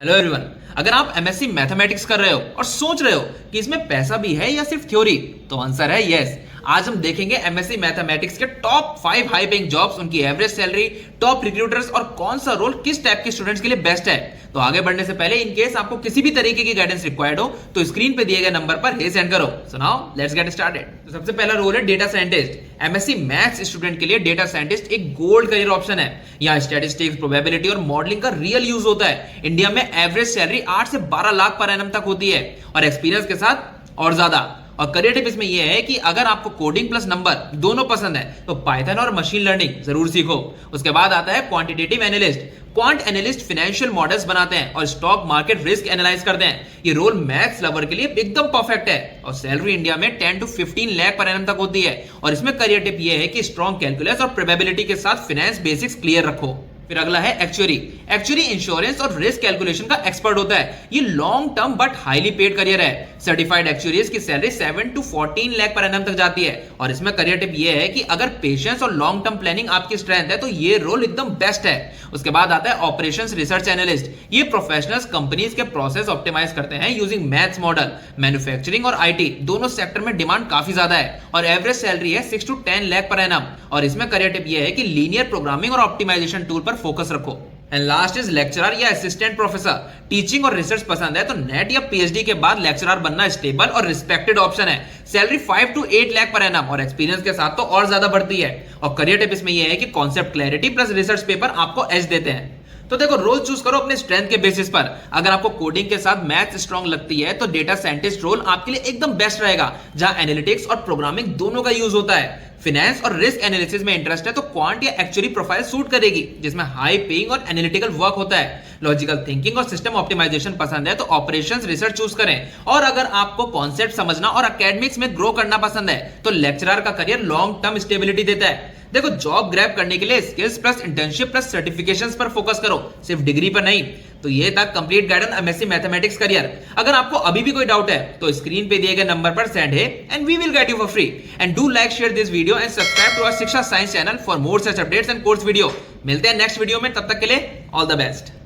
Hello everyone. अगर आप MSc mathematics कर रहे हो और सोच रहे हो कि इसमें पैसा भी है या सिर्फ थ्योरी, तो आंसर है यस। आज हम देखेंगे एमएससी मैथमेटिक्स के टॉप 5 हाई पेइंग जॉब्स, उनकी एवरेज सैलरी, टॉप रिक्रूटर्स और कौन सा रोल किस टाइप के स्टूडेंट्स के लिए बेस्ट है। तो आगे बढ़ने से पहले इन केस आपको किसी भी तरीके की गाइडेंस रिक्वायर्ड हो तो स्क्रीन पे दिए गए नंबर पर हे सेंड करो। So now let's get started. तो सबसे पहला रोल है data scientist. MSc maths student के लिए डेटा साइंटिस्ट एक गोल्ड करियर ऑप्शन है। यहाँ स्टैटिस्टिक्स, प्रोबेबिलिटी और मॉडलिंग का रियल यूज होता है। इंडिया में एवरेज सैलरी 8 से 12 लाख पर एनम तक होती है और एक्सपीरियंस के साथ और ज्यादा। और करियर टिप इसमें यह है कि अगर आपको कोडिंग प्लस नंबर दोनों पसंद है तो पाइथन और मशीन लर्निंग जरूर सीखो। उसके बाद आता है quantitative analyst. Quant analyst financial models बनाते हैं और स्टॉक मार्केट रिस्क एनालाइज करते हैं। ये रोल मैथ्स लवर के लिए एकदम परफेक्ट है और सैलरी इंडिया में 10 to 15 लाख पर एनम तक होती है। और इसमें करियर टिप ये है कि स्ट्रॉन्ग कैलकुलस और प्रोबेबिलिटी के साथ फाइनेंस बेसिक्स क्लियर रखो। फिर अगला है एक्चुअरी। एक्चुअरी इंश्योरेंस और रिस्क कैलकुलेशन का एक्सपर्ट होता है। ये long term but highly paid career है। सर्टिफाइड एक्चुअरीज की salary 7 to 14 lakh per annum तक जाती है। और इसमें करियर टिप ये है कि अगर पेशेंस और लॉन्ग टर्म प्लानिंग आपकी स्ट्रेंथ है तो ये रोल एकदम बेस्ट है। उसके बाद आता है ऑपरेशंस रिसर्च एनालिस्ट। ये प्रोफेशनल्स कंपनीज के प्रोसेस ऑप्टिमाइज करते हैं यूजिंग मैथ्स मॉडल। मैन्युफैक्चरिंग और आईटी दोनों सेक्टर में डिमांड काफी ज्यादा है और एवरेज सैलरी है 6 to 10 लाख पर एनम। और इसमें करियर टिप ये है कि लीनियर प्रोग्रामिंग और ऑप्टिमाइजेशन टूल पर फोकस रखो। एंड लास्ट इज लेक्चरर या असिस्टेंट प्रोफेसर। टीचिंग और रिसर्च पसंद है तो नेट या पीएचडी के बाद लेक्चरर बनना स्टेबल और रिस्पेक्टेड ऑप्शन है। Salary 5 to 8 lakh per annum और एक्सपीरियंस के साथ तो और ज्यादा बढ़ती है। और करियर टिप इसमें यह है कि concept clarity plus research paper आपको एज देते हैं। तो देखो, रोल चूज करो अपने स्ट्रेंथ के बेसिस पर। अगर आपको कोडिंग के साथ मैथ स्ट्रांग लगती है तो डेटा साइंटिस्ट रोल आपके लिए एकदम बेस्ट रहेगा, जहां एनालिटिक्स और प्रोग्रामिंग दोनों का यूज होता है। फाइनेंस और रिस्क एनालिसिस में इंटरेस्ट है तो क्वांट या एक्चुअली प्रोफाइल सूट करेगी, जिसमें हाई पेइंग और एनालिटिकल वर्क होता है। लॉजिकल थिंकिंग और सिस्टम ऑप्टिमाइजेशन पसंद है तो ऑपरेशंस रिसर्च चूज करें। और अगर आपको कॉन्सेप्ट समझना और एकेडमिक्स में ग्रो करना पसंद है तो लेक्चरर का करियर लॉन्ग टर्म स्टेबिलिटी देता है। देखो, जॉब ग्रैब करने के लिए skills plus internship plus certifications पर फोकस करो, सिर्फ डिग्री पर नहीं। तो ये था complete guidance MSc mathematics career. अगर आपको अभी भी कोई डाउट है तो स्क्रीन पे दिए गए नंबर पर सेंड है and we will get you for free. And do like, share this video and subscribe to our Shiksha science channel for more such updates and course video. मिलते हैं नेक्स्ट वीडियो में, तब तक के लिए ऑल द बेस्ट।